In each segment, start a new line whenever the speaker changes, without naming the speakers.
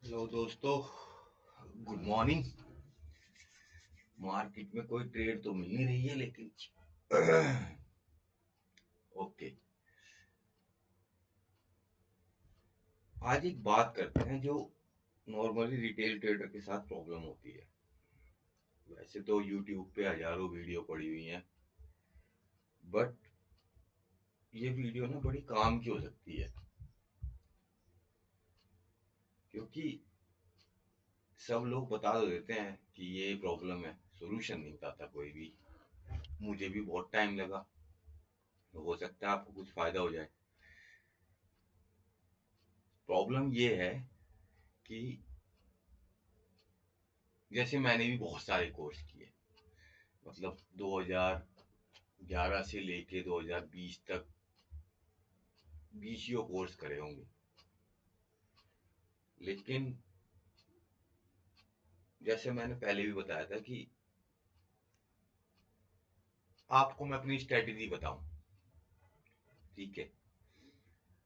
Hello दोस्तों, good morning. Market में कोई ट्रेड तो मिल नहीं रही है लेकिन ओके, आज एक बात करते हैं जो नॉर्मली रिटेल ट्रेडर के साथ प्रॉब्लम होती है। वैसे तो यूट्यूब पे हजारों वीडियो पड़ी हुई हैं, बट ये वीडियो ना बड़ी काम की हो सकती है, क्योंकि सब लोग बता तो देते हैं कि ये प्रॉब्लम है, सॉल्यूशन नहीं बताता कोई भी। मुझे भी बहुत टाइम लगा, तो हो सकता है आपको कुछ फायदा हो जाए। प्रॉब्लम ये है कि जैसे मैंने भी बहुत सारे कोर्स किए, मतलब 2011 से लेके 2020 तक 20 कोर्स करे होंगे। लेकिन जैसे मैंने पहले भी बताया था कि आपको मैं अपनी स्ट्रेटेजी बताऊं, ठीक है,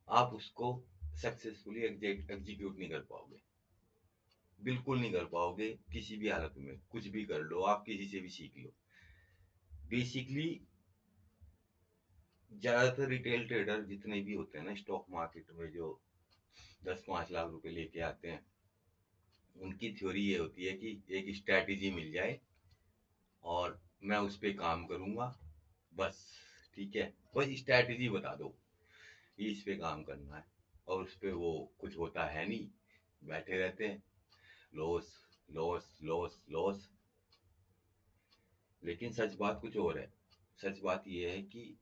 आप उसको सक्सेसफुली एग्जीक्यूट नहीं कर पाओगे, बिल्कुल नहीं कर पाओगे। किसी भी हालत में कुछ भी कर लो, आप किसी से भी सीख लो। बेसिकली ज्यादातर रिटेल ट्रेडर जितने भी होते हैं ना स्टॉक मार्केट में, जो 10-5 लाख रुपए लेके आते हैं, उनकी थ्योरी ये होती है कि एक स्ट्रैटेजी मिल जाए और मैं उस पे काम करूंगा, बस। ठीक है, बस स्ट्रैटेजी बता दो कि इस पे काम करना है, और उस पे वो कुछ होता है नहीं, बैठे रहते हैं, लॉस लॉस लॉस लॉस। लेकिन सच बात कुछ और है। सच बात ये है कि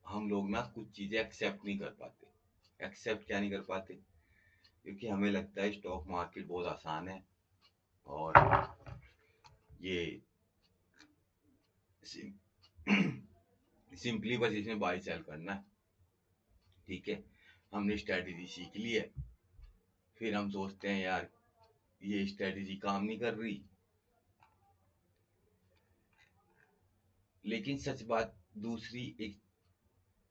हम लोग ना कुछ चीजें एक्सेप्ट नहीं कर पाते। एक्सेप्ट क्या नहीं कर पाते? क्योंकि हमें लगता है स्टॉक मार्केट बहुत आसान है, और ये सिंपली बस इसमें बाई सेल करना है। ठीक है, हमने स्ट्रैटेजी सीख ली है, फिर हम सोचते हैं यार ये स्ट्रैटेजी काम नहीं कर रही। लेकिन सच बात दूसरी एक,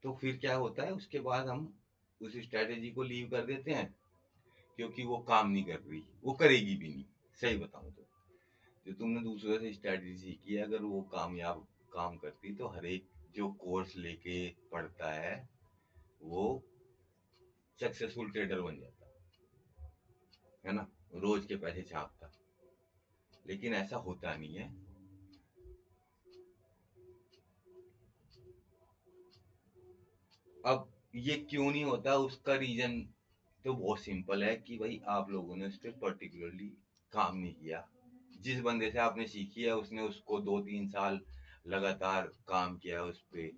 तो फिर क्या होता है, उसके बाद हम उस स्ट्रैटेजी को लीव कर देते हैं, क्योंकि वो काम नहीं कर रही, वो करेगी भी नहीं। सही बताऊं तो जो तुमने दूसरे से स्ट्रैटेजी सीखी है, अगर वो कामयाब काम करती तो हर एक जो कोर्स लेके पढ़ता है वो सक्सेसफुल ट्रेडर बन जाता है ना, रोज के पैसे छापता। लेकिन ऐसा होता नहीं है। अब ये क्यों नहीं होता, उसका रीजन तो बहुत सिंपल है कि भाई आप लोगों ने उस पर पर्टिकुलरली काम नहीं किया। जिस बंदे से आपने सीखी है उसने उसको 2-3 साल लगातार काम किया है उस पे,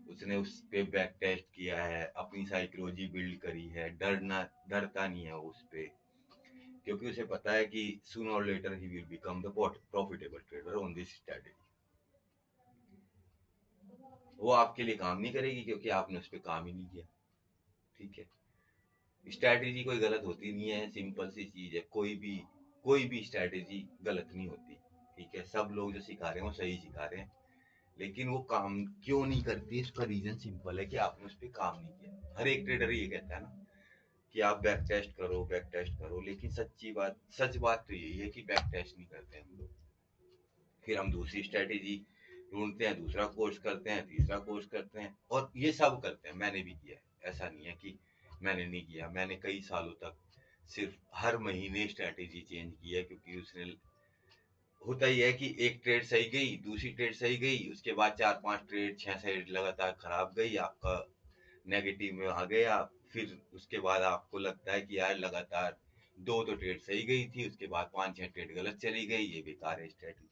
उसने उस पे बैक टेस्ट किया है, अपनी साइकोलॉजी बिल्ड करी है, डरता नहीं है वो उस पे, क्योंकि उसे पता है कि सूनर और लेटर ही will become the profitable trader on this strategy. वो आपके लिए काम नहीं करेगी क्योंकि आपने उस पर काम ही नहीं किया। ठीक है, स्ट्रैटेजी कोई गलत होती नहीं है, सिंपल सी चीज है। कोई भी स्ट्रैटेजी गलत नहीं होती। ठीक है, सब लोग जो सिखा रहे हैं वो सही सिखा रहे हैं, लेकिन वो काम क्यों नहीं करती, इसका रीजन सिंपल है कि आपने उस पर काम नहीं किया। हर एक ट्रेडर ये कहता है ना कि आप बैक टेस्ट करो, बैक टेस्ट करो, लेकिन सच बात तो यही है कि बैक टेस्ट नहीं करते हम लोग। फिर हम दूसरी स्ट्रैटेजी ढूंढते हैं, दूसरा कोर्स करते हैं, तीसरा कोर्स करते हैं, और ये सब करते हैं। मैंने भी किया है, ऐसा नहीं है कि मैंने नहीं किया। मैंने कई सालों तक सिर्फ हर महीने स्ट्रैटेजी चेंज की है, क्योंकि उसने होता ही है कि एक ट्रेड सही गई, दूसरी ट्रेड सही गई, उसके बाद 4-5 ट्रेड 6 ट्रेड लगातार खराब गई, आपका नेगेटिव में आ गया। फिर उसके बाद आपको लगता है कि यार लगातार दो तो ट्रेड सही गई थी, उसके बाद 5-6 ट्रेड गलत चली गई, ये बेकार है स्ट्रेटेजी।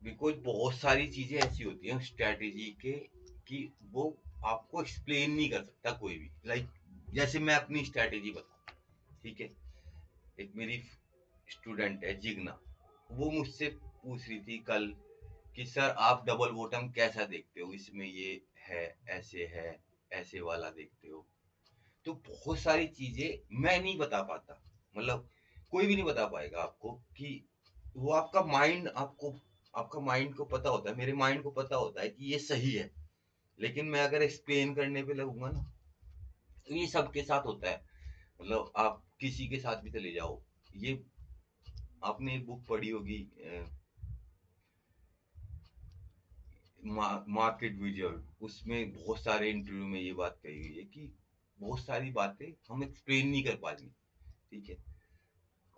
बिकॉज बहुत सारी चीजें ऐसी होती हैं स्ट्रेटेजी के कि वो आपको एक्सप्लेन नहीं कर सकता कोई भी। लाइक जैसे मैं अपनी स्ट्रेटेजी बताऊं, ठीक है, एक मेरी स्टूडेंट है जिग्ना, वो मुझसे पूछ रही थी कल कि सर आप डबल बॉटम कैसा देखते हो, इसमें ये है, ऐसे वाला देखते हो। तो बहुत सारी चीजें मैं नहीं बता पाता, मतलब कोई भी नहीं बता पाएगा आपको कि वो आपका माइंड को पता होता है, मेरे माइंड को पता होता है कि ये सही है। लेकिन मैं अगर एक्सप्लेन करने पे लगूंगा ना, ये सबके साथ होता है, मतलब आप किसी के साथ भी चले जाओ। ये आपने एक बुक पढ़ी होगी, मार्केट विजर्ड, उसमें बहुत सारे इंटरव्यू में ये बात कही गई है कि बहुत सारी बातें हम एक्सप्लेन नहीं कर पाएंगे, ठीक है।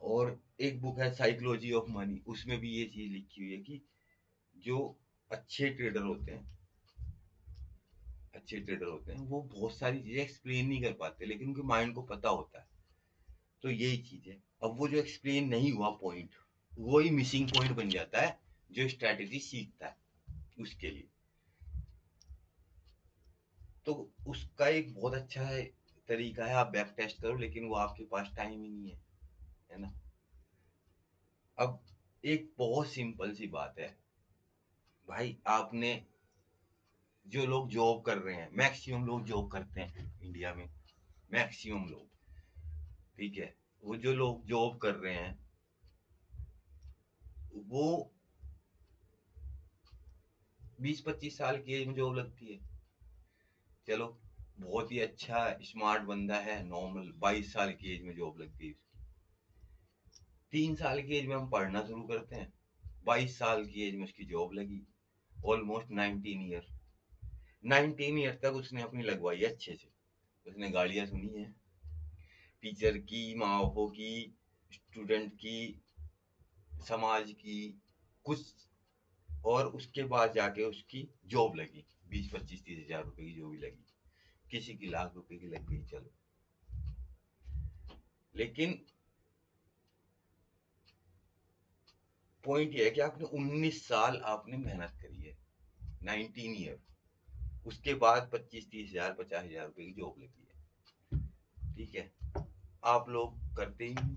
और एक बुक है साइकोलॉजी ऑफ मनी, उसमें भी ये चीज लिखी हुई है कि जो अच्छे ट्रेडर होते हैं, अच्छे ट्रेडर होते हैं वो बहुत सारी चीजें एक्सप्लेन नहीं कर पाते, लेकिन उनके माइंड को पता होता है। तो यही चीज है। अब वो जो एक्सप्लेन नहीं हुआ पॉइंट, वही मिसिंग पॉइंट बन जाता है जो स्ट्रैटेजी सीखता है उसके लिए। तो उसका एक बहुत अच्छा है, तरीका है, आप बैक टेस्ट करो, लेकिन वो आपके पास टाइम ही नहीं है ना। अब एक बहुत सिंपल सी बात है भाई, आपने, जो लोग जॉब कर रहे हैं, मैक्सिमम लोग जॉब करते हैं इंडिया में, मैक्सिमम लोग, ठीक है, वो जो लोग जॉब कर रहे हैं वो 20-25 साल की एज में जॉब लगती है। चलो, बहुत ही अच्छा स्मार्ट बंदा है, नॉर्मल 22 साल की एज में जॉब लगती है उसकी। 3 साल की एज में हम पढ़ना शुरू करते हैं, 22 साल की एज में उसकी जॉब लगी, ऑलमोस्ट 19 ईयर। 19 ईयर तक उसने अपनी लगवाई है अच्छे से, उसने गालियां सुनी है, टीचर की, माँ बापों की, स्टूडेंट की, समाज की, कुछ। और उसके बाद जाके उसकी जॉब लगी, 20-25-30 हजार रुपए की जो भी लगी, किसी की लाख रुपए की लग गई, चलो। लेकिन पॉइंट ये है कि आपने 19 साल आपने मेहनत करी है, 19 ईयर, उसके बाद 25-30 हजार 50 हजार रुपए की जॉब लगी है, ठीक है। आप लोग करते ही नहीं।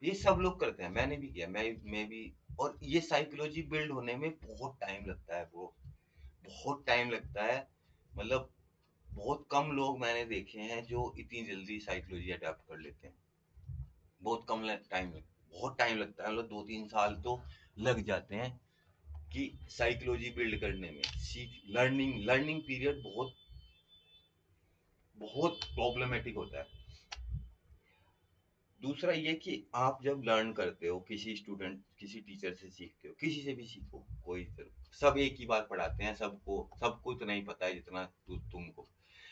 ये सब लोग करते हैं, मैंने भी किया, मैं भी। और ये साइकोलॉजी बिल्ड होने में बहुत टाइम लगता है, वो बहुत टाइम लगता है। मतलब बहुत कम लोग मैंने देखे हैं जो इतनी जल्दी साइकोलॉजी अडेप्ट कर लेते हैं। बहुत कम टाइम, बहुत टाइम लगता है, मतलब 2-3 साल तो लग जाते हैं कि साइकोलॉजी बिल्ड करने में, सीख, लर्निंग लर्निंग पीरियड बहुत बहुत प्रॉब्लमेटिक होता है। दूसरा ये कि आप जब लर्न करते हो, किसी स्टूडेंट, किसी टीचर से सीखते हो, किसी से भी सीखो, कोई, सब एक ही बात पढ़ाते हैं, सबको इतना ही पता है जितना तुमको।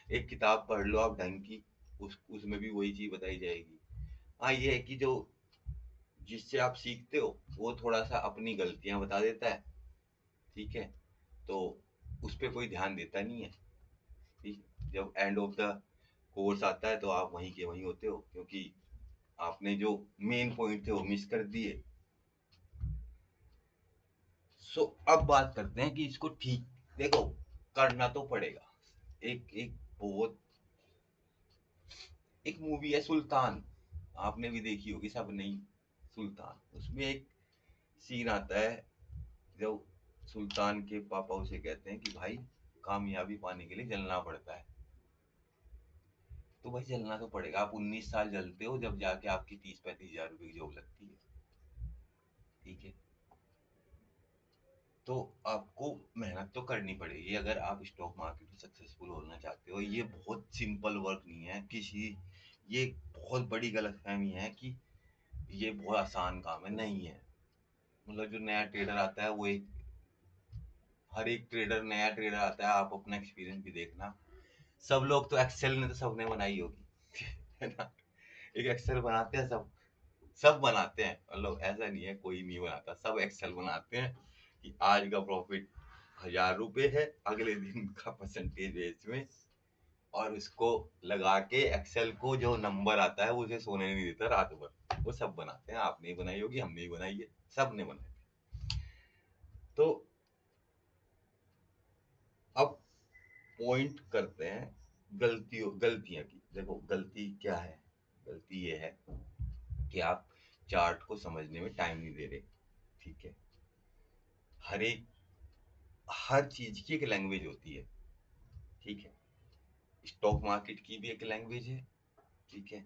एक किताब पढ़ लो आप ढंग की, उसमें भी वही चीज बताई जाएगी। हाँ, ये है कि जो जिससे आप सीखते हो वो थोड़ा सा अपनी गलतियां बता देता है, ठीक है, तो उस पर कोई ध्यान देता नहीं है, ठीक। जब एंड ऑफ द कोर्स आता है तो आप वहीं के वहीं होते हो, क्योंकि आपने जो मेन पॉइंट थे वो मिस कर दिए। सो अब बात करते हैं कि इसको ठीक, देखो, करना तो पड़ेगा। एक एक बहुत, एक मूवी है सुल्तान, आपने भी देखी होगी, सब नहीं, सुल्तान, उसमें एक सीन आता है जब सुल्तान के पापा उसे कहते हैं कि भाई, कामयाबी पाने के लिए जलना पड़ता है। तो भाई जलना तो पड़ेगा, आप 19 साल जलते हो, जब जाके आपकी 30-35 हजार रुपए की जॉब लगती है, ठीक है। तो आपको मेहनत तो करनी पड़ेगी अगर आप स्टॉक मार्केट में सक्सेसफुल होना चाहते हो। ये बहुत सिंपल वर्क नहीं है किसी, ये बहुत बड़ी गलतफहमी है कि ये बहुत आसान काम है, नहीं है। मतलब जो नया ट्रेडर आता है वो एक, हर एक ट्रेडर, नया ट्रेडर आता है, आप अपना एक्सपीरियंस भी देखना, सब लोग तो एक्सेल ने तो सबने बनाई होगी है ना। एक एक्सेल बनाते हैं सब, सब बनाते हैं, मतलब ऐसा नहीं है कोई नहीं बनाता, सब एक्सेल बनाते हैं कि आज का प्रॉफिट 1000 रुपए है, अगले दिन का परसेंटेज इसमें, और उसको लगा के एक्सेल को जो नंबर आता है वो उसे सोने नहीं देता रात भर। वो सब बनाते हैं, आपने ही बनाई होगी, हमने ही बनाई है, सब ने बनाई। तो अब पॉइंट करते हैं गलतियां की। देखो गलती क्या है, गलती ये है कि आप चार्ट को समझने में टाइम नहीं दे रहे, ठीक है। हर एक, हर चीज की एक लैंग्वेज होती है, ठीक है। स्टॉक मार्केट की भी एक लैंग्वेज है, ठीक है।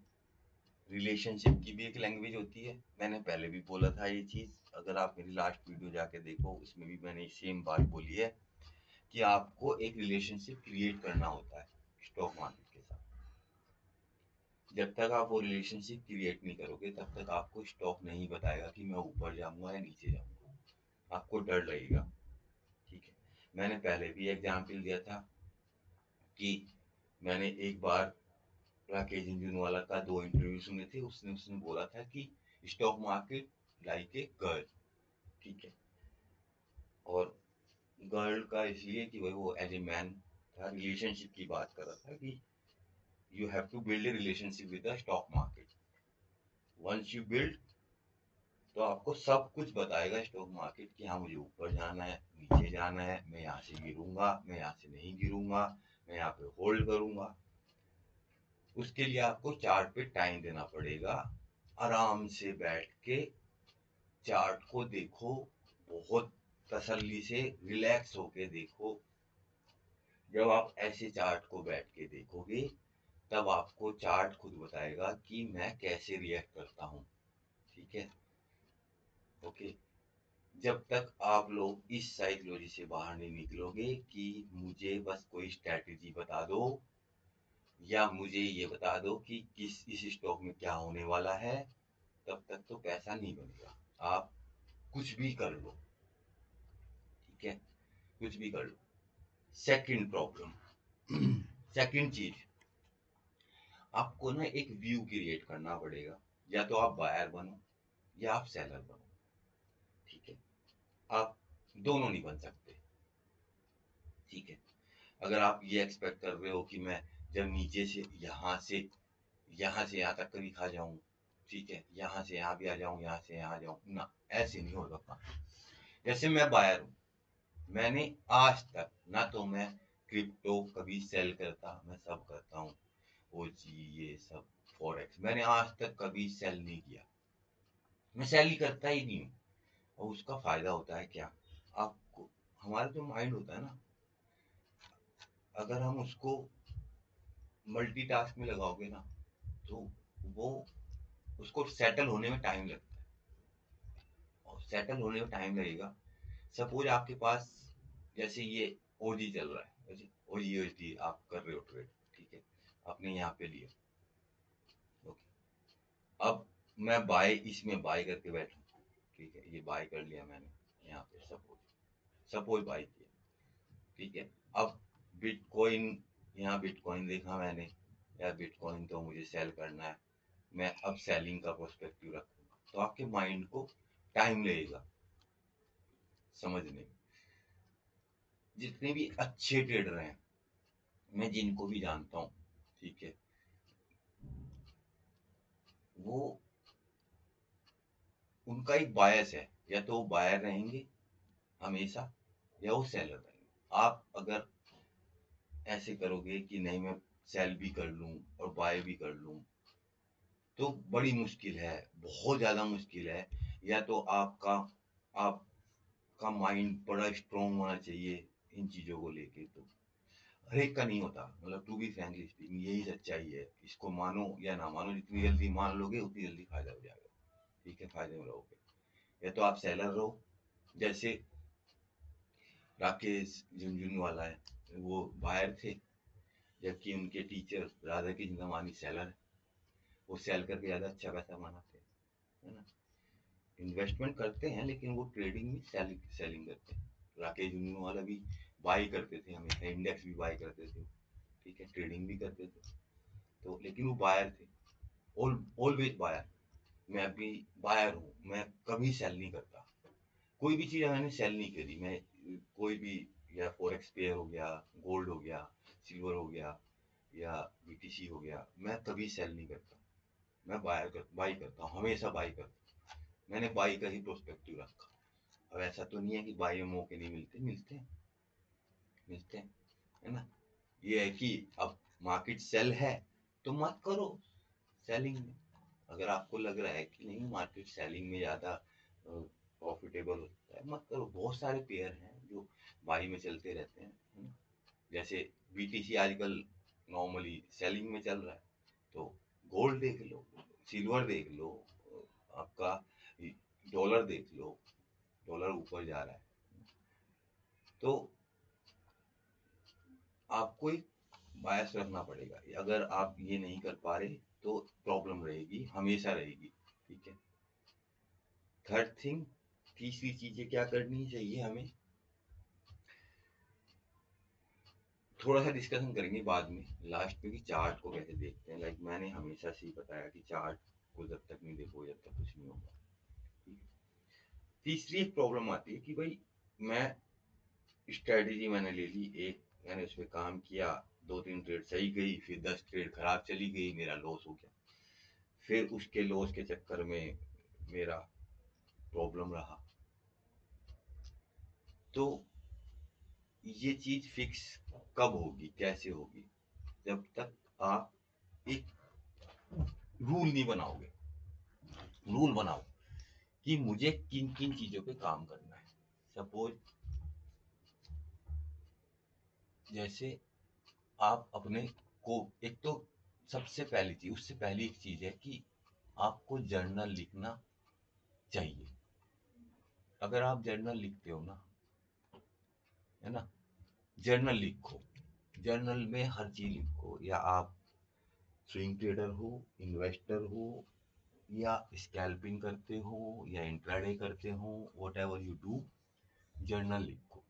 रिलेशनशिप की भी एक लैंग्वेज होती है, मैंने पहले भी बोला था ये चीज, अगर आप मेरी लास्ट वीडियो जाके देखो, उसमें भी मैंने सेम बात बोली है कि आपको एक रिलेशनशिप क्रिएट करना होता है, स्टॉक मार्केट के साथ। जब तक आप वो रिलेशनशिप क्रिएट नहीं करोगे तब तक आपको स्टॉक नहीं बताएगा कि मैं ऊपर जाऊंगा या नीचे जाऊंगा, आपको डर लगेगा। ठीक है, मैंने पहले भी एग्जाम्पल दिया था कि मैंने एक बार राकेश झुनझुनवाला का 2 इंटरव्यू सुने थे, उसने उसने बोला था कि stock market like a girl. ठीक है, और गर्ल का इसलिए कि भाई वो एज ए मैन था, रिलेशनशिप की बात कर रहा था कि you have to build a relationship with the stock market. Once you build, तो आपको सब कुछ बताएगा स्टॉक मार्केट कि हाँ मुझे ऊपर जाना है, नीचे जाना है, मैं यहाँ से गिरूंगा, मैं यहाँ से नहीं गिरूंगा, मैं यहाँ पे होल्ड करूंगा। उसके लिए आपको चार्ट पे टाइम देना पड़ेगा। आराम से बैठ के चार्ट को देखो, बहुत तसल्ली से रिलैक्स होके देखो। जब आप ऐसे चार्ट को बैठ के देखोगे तब आपको चार्ट खुद बताएगा कि मैं कैसे रिएक्ट करता हूँ। ठीक है, ओके। जब तक आप लोग इस साइकोलॉजी से बाहर नहीं निकलोगे कि मुझे बस कोई स्ट्रैटेजी बता दो या मुझे ये बता दो कि किस इस स्टॉक में क्या होने वाला है, तब तक तो पैसा नहीं बनेगा। आप कुछ भी कर लो, ठीक है, कुछ भी कर लो। सेकंड प्रॉब्लम, सेकंड चीज, आपको ना एक व्यू क्रिएट करना पड़ेगा। या तो आप बायर बनो या आप सेलर बनो। ठीक है, आप दोनों नहीं बन सकते। ठीक है, अगर आप ये एक्सपेक्ट कर रहे हो कि मैं जब नीचे से यहाँ से यहाँ तक कभी खा जाऊं, ठीक है, यहाँ से यहाँ भी आ जाऊं, यहाँ से यहाँ आ जाऊं, ना, ऐसे नहीं होगा काम। जैसे मैं बायर हूँ, मैंने आज तक ना तो मैं क्रिप्टो कभी सेल करता, मैं सब करता हूँ, वो जी ये सब फॉरेक्स मैंने आज तक कभी सेल नहीं किया, मैं सेल ही करता ही नहीं हूँ। और उसका फायदा होता है क्या, आपको, हमारा जो माइंड होता है ना, अगर हम उसको मल्टीटास्क में लगाओगे ना तो वो, उसको सेटल होने में टाइम लगता है। और सेटल होने में टाइम लगेगा। सपोज आपके पास, जैसे ये ओजी चल रहा है, वैसे ओजी ओजी आप कर रहे हो ट्रेड, ठीक है, आपने यहाँ पे लिया, ओके। अब मैं बाय, इसमें बाय करके बैठा, ठीक है, ये बाय कर लिया मैंने यहाँ पे, सपोज सपोज बाय किया, ठीक है। अब बिटकॉइन, यहाँ बिटकॉइन देखा मैंने, यार बिटकॉइन तो मुझे सेल करना है, मैं अब सेलिंग का पर्सपेक्टिव रखूंगा, तो आपके माइंड को टाइम लगेगा समझने में। जितने भी अच्छे ट्रेडर हैं, मैं जिनको भी जानता हूँ, ठीक है, वो, उनका एक बायस है, या तो वो बायर रहेंगे हमेशा या वो सेलर रहेंगे। आप अगर ऐसे करोगे कि नहीं मैं सेल भी कर लूं और बाय भी कर लूं, तो बड़ी मुश्किल है, बहुत ज्यादा मुश्किल है। या तो आपका माइंड बड़ा स्ट्रोंग होना चाहिए इन चीजों को लेके, तो हर एक का नहीं होता, मतलब टू बी फ्रैंकली स्पीकिंग यही सच्चाई है। इसको मानो या ना मानो, जितनी जल्दी मान लोगे उतनी जल्दी फायदा हो जाएगा। ठीक है, फायदे में रहोगे। या तो आप सेलर रहो, जैसे राकेश झुनझुनवाला है, वो बायर थे, जबकि उनके टीचर राधा कृष्ण दमानी सेलर है। वो सेल करके ज्यादा अच्छा पैसा बनाते हैं, है ना। इन्वेस्टमेंट करते हैं लेकिन वो ट्रेडिंग में सेलिंग करते हैं। राकेश झुनझुनवाला भी बाई करते थे, हमेशा इंडेक्स भी बाई करते थे, ठीक है, ट्रेडिंग भी करते थे, तो लेकिन वो बायर थे, ऑलवेज बायर। मैं भी बायर हूँ, मैं कभी सेल नहीं करता। कोई भी चीज़ मैंने सेल नहीं करी, मैं कोई भी, या फॉरेक्स पेयर हो गया, गोल्ड हो गया, सिल्वर हो गया, या बीटीसी हो गया, मैं कभी सेल नहीं करता। मैं बाई करता हूँ, हमेशा बाई करता हूँ। मैंने बाई का ही प्रोस्पेक्टिव रखा। अब ऐसा तो नहीं है कि बाई में मौके नहीं मिलते, मिलते हैं, मिलते हैं, है ना। ये है कि अब मार्केट सेल है तो मत करो सेलिंग में। अगर आपको लग रहा है कि नहीं मार्केट सेलिंग में ज़्यादा प्रॉफिटेबल होता है, मत करो। बहुत सारे पेयर हैं जो बाई में चलते रहते हैं, है ना? जैसे बीटीसी आजकल नॉर्मली सेलिंग में चल रहा है, तो गोल्ड देख लो, सिल्वर देख लो, आपका डॉलर देख लो, डॉलर ऊपर जा रहा है। तो आपको एक बायस रखना पड़ेगा। अगर आप ये नहीं कर पा रहे तो प्रॉब्लम रहेगी, हमेशा रहेगी। ठीक है। थर्ड थिंग, तीसरी चीजें क्या करनी चाहिए हमें, थोड़ा सा डिस्कशन करेंगे बाद में लास्ट में कि चार्ट को कैसे देखते हैं। लाइक मैंने हमेशा से ही बताया कि चार्ट को जब तक नहीं देखो जब तक कुछ नहीं होगा। ठीक है। तीसरी एक प्रॉब्लम आती है कि भाई मैं स्ट्रेटेजी मैंने ले ली, एक मैंने उस पर काम किया, 2-3 ट्रेड सही गई, फिर 10 ट्रेड खराब चली गई, मेरा लॉस हो गया। फिर उसके लॉस के चक्कर में मेरा प्रॉब्लम रहा। तो ये चीज फिक्स कब होगी, कैसे होगी, जब तक आप एक रूल नहीं बनाओगे। रूल बनाओ कि मुझे किन किन चीजों पे काम करना है। सपोज जैसे आप अपने को, एक तो सबसे पहली चीज, उससे पहली एक चीज है कि आपको जर्नल लिखना चाहिए। अगर आप जर्नल लिखते हो ना, है ना, जर्नल लिखो, जर्नल में हर चीज लिखो, या आप स्विंग ट्रेडर हो, इन्वेस्टर हो, या स्कैल्पिंग करते हो, या इंट्राडे करते हो, what ever you do, journal लिखो।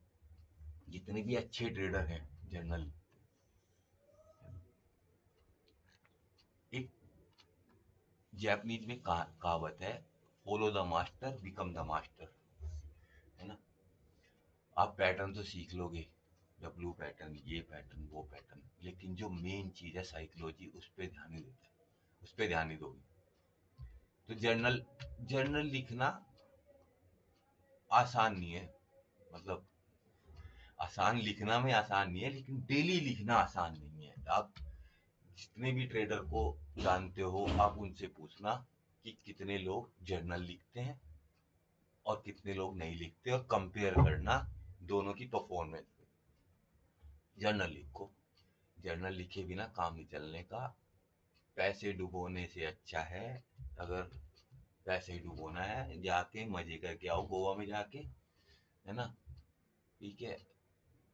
जितने भी अच्छे ट्रेडर हैं जर्नल लिखते हैं। एक जैपनीज में कहावत है, follow the master become the master, है ना। आप पैटर्न तो सीख लोगे, डब्लू पैटर्न, ये पैटर्न, वो पैटर्न, लेकिन जो मेन चीज है साइकोलॉजी, उस पर ध्यान नहीं देता, उस पर ध्यान नहीं दोगे। तो जर्नल, जर्नल लिखना आसान नहीं है, मतलब आसान, लिखना में आसान नहीं है, लेकिन डेली लिखना आसान नहीं है। आप जितने भी ट्रेडर को जानते हो, आप उनसे पूछना कि कितने लोग जर्नल लिखते हैं और कितने लोग नहीं लिखते, और कंपेयर करना दोनों की परफॉर्मेंस में। जर्नल लिखो, जर्नल लिखे बिना काम नहीं चलने का। पैसे डुबोने से अच्छा है, अगर पैसे डुबोना है, जाके मजे करके आओ गोवा में जाके, है ना। ठीक है,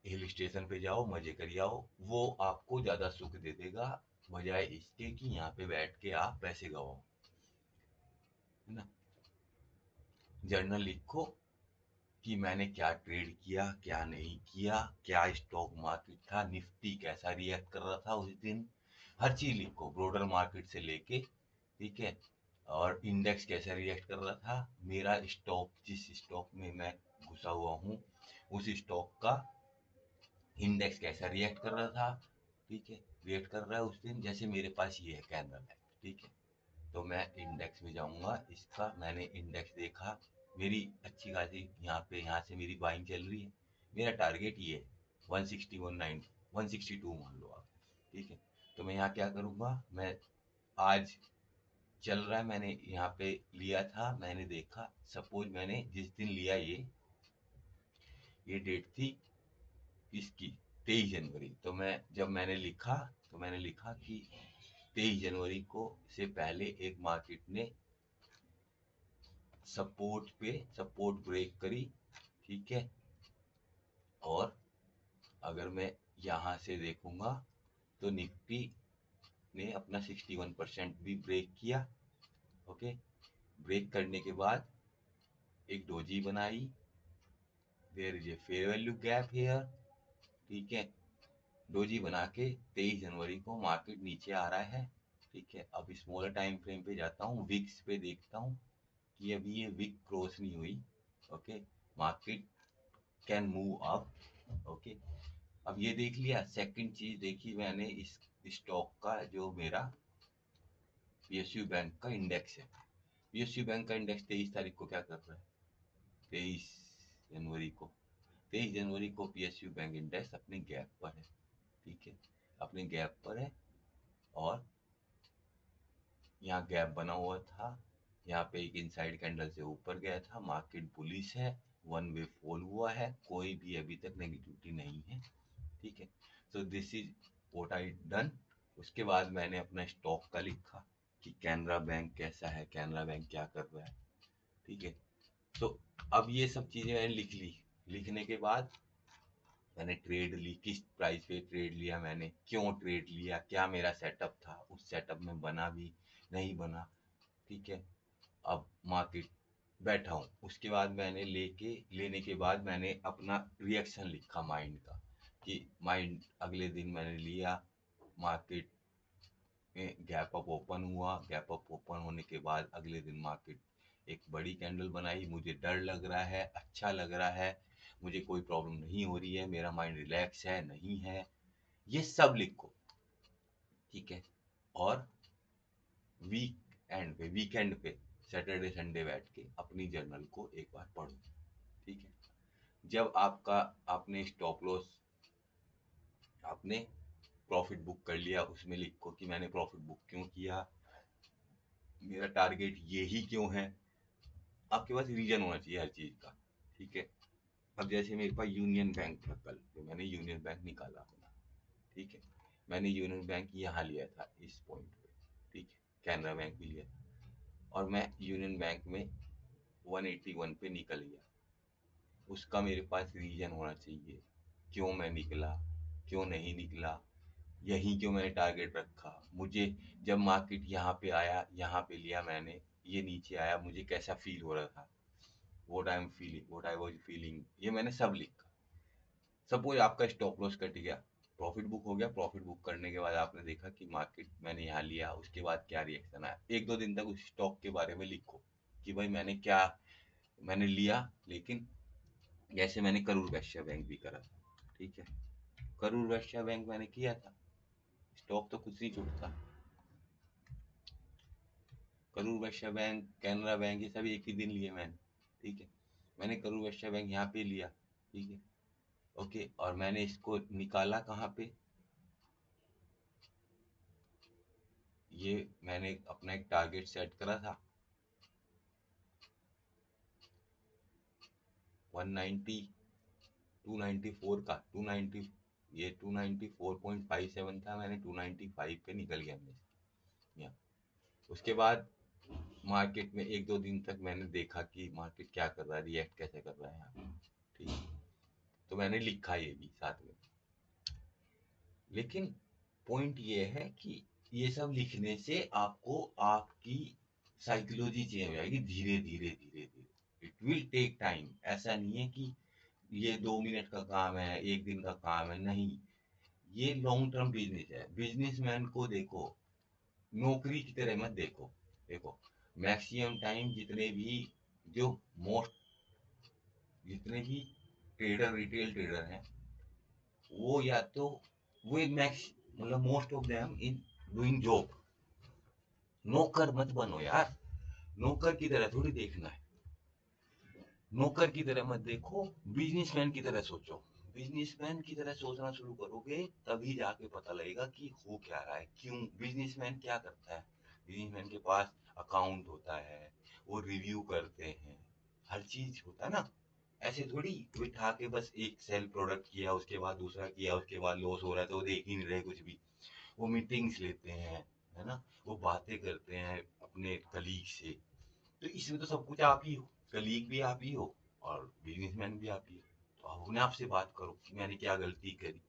हिल स्टेशन पे जाओ, मजे करिए आओ, वो आपको ज्यादा सुख दे देगा बजाय इसके कि यहाँ पे बैठ के आप पैसे गवाओ, है ना। जर्नल लिखो कि मैंने क्या ट्रेड किया, क्या नहीं किया, क्या स्टॉक मार्केट था, निफ्टी कैसा रिएक्ट कर रहा था उस दिन, हर चीज लिखो, ब्रोडर मार्केट से लेके, ठीक है, और इंडेक्स कैसा रिएक्ट कर रहा था, मेरा स्टॉक, जिस स्टॉक में मैं घुसा हुआ हूँ उस स्टॉक का इंडेक्स कैसा रिएक्ट कर रहा था। ठीक है, रिएक्ट कर रहा है उस दिन, जैसे मेरे पास ये है कैनरा बैंक, ठीक है, तो मैं इंडेक्स में जाऊंगा, इसका मैंने इंडेक्स देखा, मेरी अच्छी खासी यहाँ से मेरी बाइंग चल रही है, मेरा टारगेट ये है 160, 190, 162 मान लो आप। ठीक है, तो मैं यहाँ क्या करूँगा, मैं आज चल रहा है, मैंने यहाँ पे लिया था, मैंने देखा, सपोज मैंने जिस दिन लिया, ये डेट थी इसकी 23 जनवरी, तो मैं जब मैंने लिखा, तो मैंने लिखा कि 23 जनवरी को से पहले एक मार्केट ने सपोर्ट ब्रेक करी, ठीक है, और अगर मैं यहाँ से देखूंगा तो निफ्टी ने अपना 61% भी ब्रेक किया। ओके, ब्रेक करने के बाद एक डोजी बनाई, there is a fair value gap here, ठीक है, डोजी बना के 23 जनवरी को मार्केट नीचे आ रहा है। ठीक है, अब स्मॉलर टाइम फ्रेम पे जाता हूँ, विक्स पे देखता हूँ कि अभी ये विक क्रॉस नहीं हुई। Okay, market can move up. Okay, अब ये देख लिया। सेकंड चीज देखी मैंने, इस स्टॉक का जो मेरा पीएसयू बैंक का इंडेक्स है, पीएसयू बैंक का इंडेक्स 23 तारीख को क्या कर रहा है, 23 जनवरी को, 23 जनवरी को पीएसयू बैंक इंडेक्स अपने गैप पर है। ठीक है, अपने गैप पर है, और यहाँ गैप बना हुआ था, यहाँ पे एक इनसाइड कैंडल से ऊपर गया था, मार्केट बुलिश है, वन वे फॉल हुआ है, कोई भी अभी तक नेगेटिविटी नहीं है। ठीक है, so this is what I done. उसके बाद मैंने अपना स्टॉक का लिखा कि कैनरा बैंक कैसा है, कैनरा बैंक क्या कर रहा है। ठीक है, तो अब ये सब चीजें मैंने लिख ली। लिखने के बाद मैंने ट्रेड ली, किस प्राइस पे ट्रेड लिया, मैंने क्यों ट्रेड लिया, क्या मेरा सेटअप था, उस सेटअप में बना भी नहीं बना, ठीक है। अब मार्केट बैठा हूँ, उसके बाद मैंने लेने के बाद मैंने अपना रिएक्शन लिखा माइंड का, कि माइंड अगले दिन मैंने लिया, मार्केट में गैप अप ओपन हुआ, गैप अप ओपन होने के बाद अगले दिन मार्केट एक बड़ी कैंडल बनाई, मुझे डर लग रहा है, अच्छा लग रहा है, मुझे कोई प्रॉब्लम नहीं हो रही है, मेरा माइंड रिलैक्स है नहीं है, ये सब लिखो, ठीक है। और वीकेंड पे सैटरडे संडे बैठ के अपनी जर्नल को एक बार पढ़ो, ठीक है। जब आपने स्टॉप लॉस, आपने प्रॉफिट बुक कर लिया, उसमें लिखो कि मैंने प्रॉफिट बुक क्यों किया, मेरा टारगेट ये ही क्यों है, आपके पास रीजन होना चाहिए हर चीज का, ठीक है। अब जैसे मेरे पास यूनियन बैंक था कल, तो मैंने यूनियन बैंक निकाला अपना, ठीक है। मैंने यूनियन बैंक यहाँ लिया था इस पॉइंट पे, ठीक है। कैनरा बैंक भी लिया और मैं यूनियन बैंक में 181 पे निकल गया, उसका मेरे पास रीजन होना चाहिए, क्यों मैं निकला, क्यों नहीं निकला, यही क्यों मैंने टारगेट रखा, मुझे जब मार्केट यहाँ पे आया, यहाँ पे लिया मैंने, ये नीचे आया, मुझे कैसा फील हो रहा था, व्हाट आई वाज फीलिंग, ये मैंने सब लिखा। सपोज आपका स्टॉप लॉस कट गया, प्रॉफिट बुक हो गया, प्रॉफिट बुक करने के बाद आपने देखा कि मार्केट मैंने यहाँ लिया, उसके बाद क्या रिएक्शन आया, एक दो दिन तक उस स्टॉक के बारे में लिखो कि भाई मैंने लिया, लेकिन जैसे मैंने करूर वैश्य बैंक भी करा था, ठीक है। करूर वैश्य बैंक मैंने किया था, स्टॉक तो कुछ नहीं छूटता, करूर वैश्य बैंक, कैनरा बैंक, ये सब एक ही दिन लिए मैंने, ठीक है। मैंने करूर वैश्य बैंक यहाँ पे लिया, ठीक है, ओके। और मैंने इसको निकाला कहाँ पे, ये मैंने अपना एक टारगेट सेट करा था 190, 294 का, 290, ये 294.57 था, मैंने 295 पे निकल गया मैं यहाँ। उसके बाद मार्केट में एक दो दिन तक मैंने देखा कि मार्केट क्या कर रहा है, रिएक्ट कैसे कर रहा है यहाँ पे, ठीक है। तो मैंने लिखा ये भी साथ में, लेकिन पॉइंट ये है कि ये सब लिखने से आपको आपकी साइकोलॉजी चेंज हो जाएगी धीरे धीरे धीरे धीरे, इट विल टेक टाइम, ऐसा नहीं है कि ये 2 मिनट का काम है, एक दिन का काम है, नहीं, ये लॉन्ग टर्म बिजनेस है। बिजनेसमैन को देखो, नौकरी की तरह मत देखो, देखो मैक्सिमम टाइम जो मोस्ट जितने भी रिटेल ट्रेडर हैं, वो या तो वो मैक्स मतलब most of them in doing job, नौकर मत बनो यार, नौकर की तरह थोड़ी देखना है, नौकर की तरह मत देखो, बिजनेसमैन की तरह सोचो, बिजनेसमैन की तरह सोचना शुरू करोगे तभी जाके पता लगेगा कि हो क्या रहा है, क्यों बिजनेसमैन क्या करता है। बिजनेसमैन के पास अकाउंट होता है, वो रिव्यू करते हैं, हर चीज होता है ना, ऐसे थोड़ी बिठा के बस एक सेल प्रोडक्ट किया, उसके बाद दूसरा किया, उसके बाद लॉस हो रहा है तो वो देख ही नहीं रहे कुछ भी, वो मीटिंग्स लेते हैं, है ना, वो बातें करते हैं अपने कलीग से, तो इसमें तो सब कुछ आप ही हो, कलीग भी आप ही हो और बिजनेसमैन भी आप ही हो। तो आप अपने आप से बात करो कि मैंने क्या गलती करी,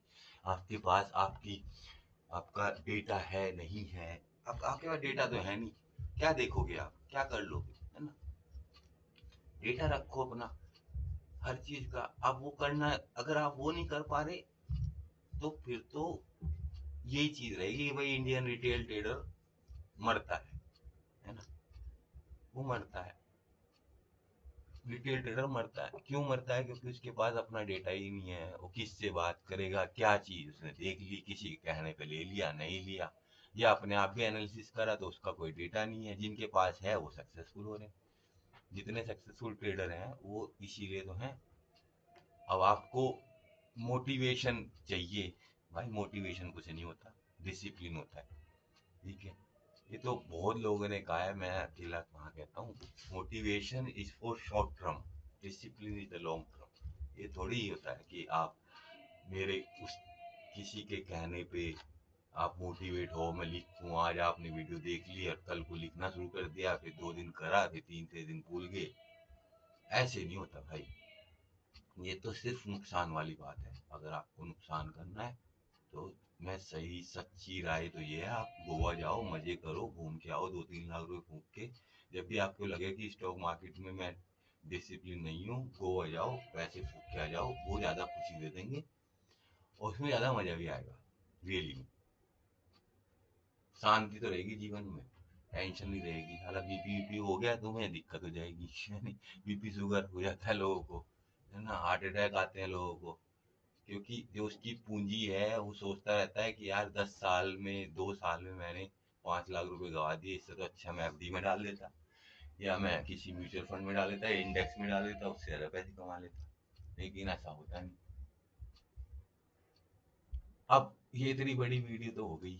आपके पास आपका डेटा है नहीं है, आपके पास डेटा तो है नहीं, क्या देखोगे आप, क्या कर लोगे, है ना। डेटा रखो अपना, हर चीज का आप वो करना, अगर आप वो नहीं कर पा रहे तो फिर तो यही चीज रहेगी कि भाई इंडियन रिटेल ट्रेडर मरता है ना, वो मरता है, रिटेल ट्रेडर मरता है, क्यों मरता है, क्योंकि उसके पास अपना डेटा ही नहीं है, वो किससे बात करेगा, क्या चीज उसने देख ली, किसी के कहने पे ले लिया नहीं लिया, या अपने आप भी एनालिसिस करा तो उसका कोई डेटा नहीं है, जिनके पास है वो सक्सेसफुल हो रहे हैं, जितने सक्सेसफुल ट्रेडर हैं वो इसीलिए तो हैं। अब आपको मोटिवेशन चाहिए, भाई मोटिवेशन कुछ नहीं होता, डिसिप्लिन होता है, ठीक है। ये तो बहुत लोगों ने कहा है, मैं अकेला कहाँ कहता हूँ, motivation is for short term, discipline is the long term. ये थोड़ी ही होता है कि आप मेरे उस किसी के कहने पे आप मोटिवेट हो, मैं लिखूं, आज आपने वीडियो देख ली और कल को लिखना शुरू कर दिया, फिर 2 दिन करा, फिर तीसरे दिन भूल गए, ऐसे नहीं होता भाई। ये तो सिर्फ नुकसान वाली बात है। अगर आपको नुकसान करना है तो मैं सही सच्ची राय तो ये है, आप गोवा जाओ, मजे करो, घूम के आओ, 2-3 लाख रुपए फूक के। जब भी आपको लगे कि स्टॉक मार्केट में मैं डिसिप्लिन नहीं हूँ, गोवा जाओ, पैसे फूक के आ जाओ, वो ज्यादा खुशी दे देंगे और उसमें ज्यादा मजा भी आएगा। रियली में शांति तो रहेगी जीवन में, टेंशन नहीं रहेगी। साला बीपी वीपी हो गया तुम्हें दिक्कत हो जाएगी यानी बीपी शुगर हो जाता है लोगों को, है ना, हार्ट अटैक आते हैं लोगों को। क्योंकि जो उसकी पूंजी है वो सोचता रहता है कि यार 10 साल में 2 साल में मैंने 5 लाख रुपए गवा दिए, इससे तो अच्छा मैं एफडी में डाल देता, या मैं किसी म्यूचुअल फंड में डाल देता, इंडेक्स में डाल देता, उससे ज्यादा पैसे कमा लेता। लेकिन ऐसा होता नहीं। अब ये इतनी बड़ी वीडियो तो हो गई।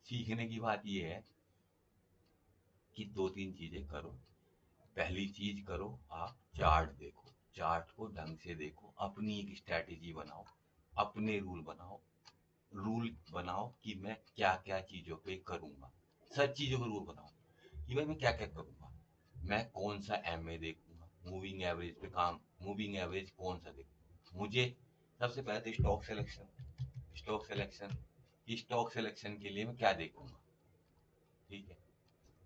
सीखने की बात ये है कि 2-3 चीजें करो। पहली चीज करो, आप चार्ट देखो, चार्ट को ढंग से देखो, अपनी एक स्ट्रैटेजी बनाओ, अपने रूल बनाओ। रूल बनाओ कि मैं क्या क्या चीजों पे करूंगा, सब चीजों का रूल बनाओ कि भाई मैं क्या क्या करूंगा। मैं कौन सा एमए देखूंगा, मूविंग एवरेज पे काम, मूविंग एवरेज कौन सा देखूंगा मुझे। सबसे पहले तो stock selection, stock selection, stock selection के लिए मैं क्या देखूंगा, ठीक है।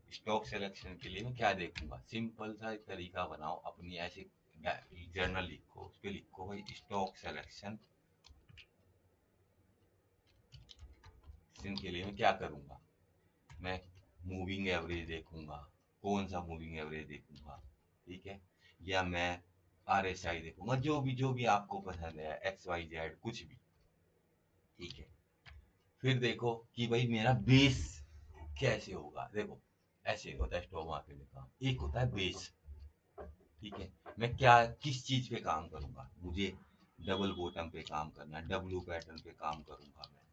स्टॉक सिलेक्शन के लिए मैं क्या देखूंगा, सिंपल सा एक तरीका बनाओ अपनी, ऐसे जर्नल लिखो, उस पर लिखो भाई स्टॉक सिलेक्शन के लिए मैं क्या करूंगा। मैं मूविंग एवरेज देखूंगा, कौन सा मूविंग एवरेज देखूंगा, ठीक है। या मैं आरएसआई देखूंगा, जो भी आपको पसंद है, एक्स वाई जेड कुछ भी, ठीक है। फिर देखो कि भाई मेरा बेस कैसे होगा। देखो ऐसे होता है स्टॉक मार्केट में काम, एक होता है बेस, ठीक है। मैं क्या किस चीज पे काम करूंगा, मुझे डबल बॉटम पे काम करना है, डब्ल्यू पैटर्न पे काम करूंगा मैं।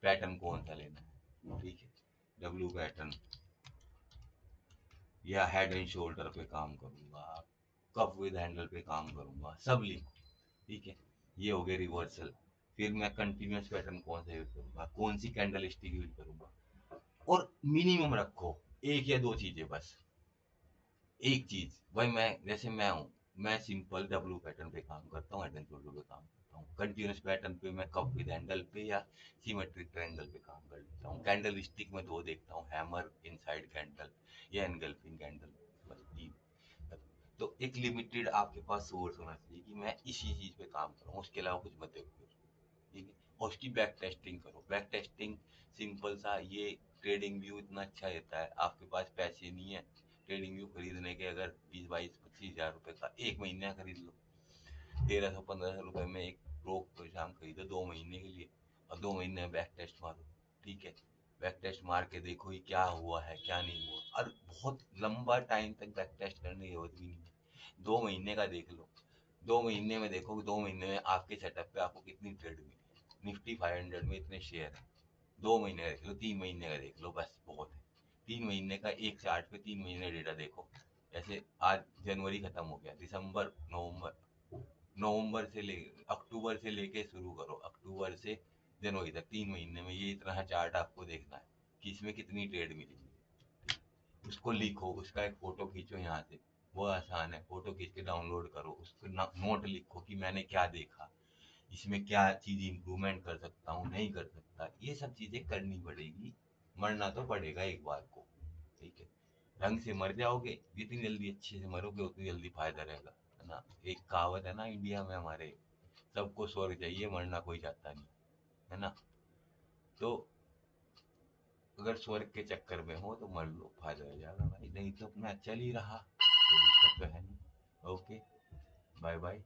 पैटर्न कौन सा लेना है, ठीक है, डब्ल्यू पैटर्न या हेड एंड शोल्डर पे काम करूंगा, कप विद हैंडल पे काम करूंगा, सब लिखो, ठीक है। ये हो गया रिवर्सल। फिर मैं कंटिन्यूअस पैटर्न कौन सा यूज करूंगा, कौन सी कैंडल स्टिक यूज करूंगा। और मिनिमम रखो, एक या दो चीजें बस। एक चीज भाई, मैं जैसे मैं हूँ, मैं सिंपल डब्ल्यू पैटर्न पे काम करता हूँ, हेड एंड शोल्डर पे काम करता हूँ। कंटिन्यूअस पैटर्न पे मैं कप विद हैंडल पे या सिमेट्रिक ट्रायंगल पे काम कर लेता हूँ। कैंडल स्टिक में दो देखता हूँ, हैमर इनसाइड कैंडल या एनगल्फिंग कैंडल, बस तीन। तो एक लिमिटेड आपके पास सोर्स होना चाहिए कि मैं इसी चीज पे काम करूँ, उसके अलावा कुछ मत देखो, ठीक है। और उसकी बैक टेस्टिंग करो। बैक टेस्टिंग सिंपल सा, ये ट्रेडिंग व्यू इतना अच्छा देता है, आपके पास पैसे नहीं है ट्रेडिंग व्यू खरीदने के, अगर 20-22-25 हज़ार रुपए का एक महीने का खरीद लो, 1300-1500 रुपए में एक रोक तो शाम खरीदो 2 महीने के लिए, और 2 महीने में बैक टेस्ट मारो, ठीक है। बैक टेस्ट मार के देखो ये क्या हुआ है क्या नहीं हुआ, और बहुत लंबा टाइम तक बैक टेस्ट करने की जरूरत भी नहीं है, 2 महीने का देख लो। 2 महीने में देखो कि 2 महीने में आपके सेटअप पे आपको कितनी ट्रेड मिली। निफ्टी 500 में इतने शेयर है, 2 महीने का देख लो, 3 महीने का देख लो, बस बहुत है। 3 महीने का एक चार्ट पे 3 महीने डेटा देखो। जैसे आज जनवरी खत्म हो गया, दिसंबर, नवंबर, नवंबर से ले अक्टूबर से लेके शुरू करो, अक्टूबर से जनवरी तक 3 महीने में ये इतना चार्ट आपको देखना है कि इसमें कितनी ट्रेड मिली। उसको लिखो, उसका एक फोटो खींचो यहाँ से, वो आसान है, फोटो खींच के डाउनलोड करो, उसको नोट लिखो कि मैंने क्या देखा, इसमें क्या चीज इंप्रूवमेंट कर सकता हूँ, नहीं कर सकता, ये सब चीजें करनी पड़ेगी। मरना तो पड़ेगा एक बार को, ठीक है। ढंग से मर जाओगे, जितनी जल्दी अच्छे से मरोगे उतनी जल्दी फायदा रहेगा, है ना। एक कहावत है ना इंडिया में हमारे, सबको स्वर्ग चाहिए मरना कोई चाहता नहीं, है ना। तो अगर स्वर्ग के चक्कर में हो तो मर लो, फायदा हो जाएगा भाई, नहीं तो अपना चल ही रहा, कोई दिक्कत तो है नहीं। Okay, bye bye.